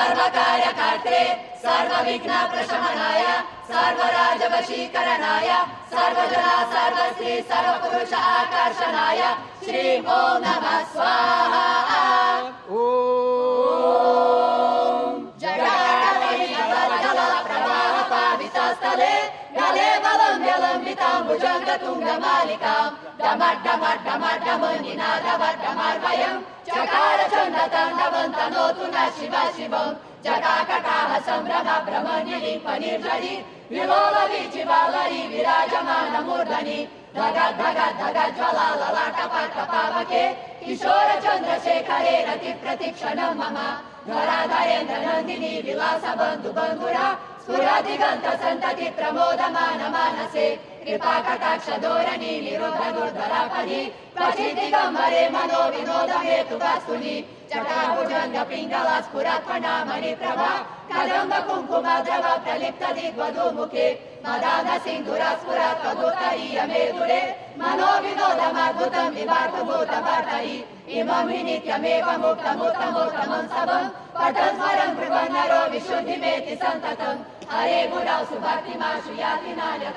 सर्वकार्यकर्त्रे सर्वविघ्न प्रशमनाय सर्वराजवशीकरणाय सर्वजना सर्वश्री सर्वपुरुष आकर्षणाय श्री ओम नमः स्वाहा। जलप्रवाहपावितस्थले गले बलम्ब्यलम्बिताम्बुजङ्गतुङ्गमालिकां डमड्डमड्डमड्डमनिनादवड्डमार्वयम् चकार चण्डताण्डवन्तनोतु न शिव शिवम् जटाकटाह सम्भ्रम भ्रमण्यलिम्पनिर्झरि विलोलवीचिवालरी विराजमानमूर्धनि धग धग धग ज्वलाललाटपटपावके किशोर चन्द्रशेखरे रति प्रतिक्षणं मम धराधरेन्द्र नन्दिनी विलास बन्धु बन्धुरा स्फुरदिगन्त सन्तति प्रमोदमान मानसे कृपा कटाक्ष धोरणी निरुद्ध दुर्धरापदि क्वचित् दिगम्बरे मनो विनोद हेतुवास्तुनि जटाभुजङ्ग पिङ्गला स्फुरत्फणामणि प्रभा कदम्ब कुङ्कुम द्रव प्रलिप्त दिग्वधूमुखे मदान सिन्धुरा स्फुरत् तदुत्तरीय मेदुरे मनो विनोदमद्भुतं विवार्तभूतभर्तरि इमं हि नित्यमेवमुक्तमुत्तमोत्तमं सबं पठन् स्वरं ब्रुवन् नरो विशुद्धिमेति सन्ततं हरे गुरौ सुभक्तिमाशु याति नान्यथा।